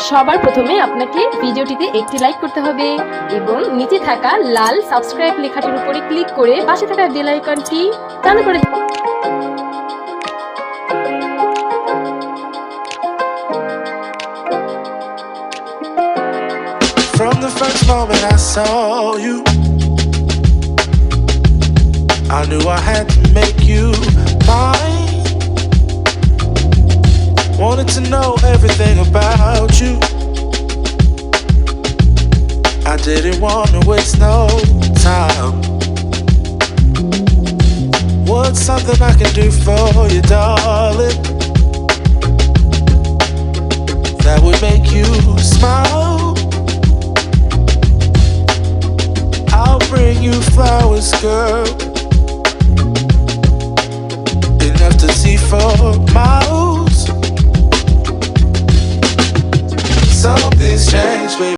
সবার প্রথমে আপনাকে ভিডিওটিতে একটি লাইক করতে হবে এবং নিচে থাকা লাল সাবস্ক্রাইব লেখাটির উপরে ক্লিক করে পাশে থাকা বেল আইকনটি চালু করে From the first moment I saw you, I knew I had to make you mine. Wanted to know everything about you. I didn't want to waste no time. What's something I can do for you, darling, that would make you smile? I'll bring you flowers, girl, enough to see for miles. Something's changed, baby.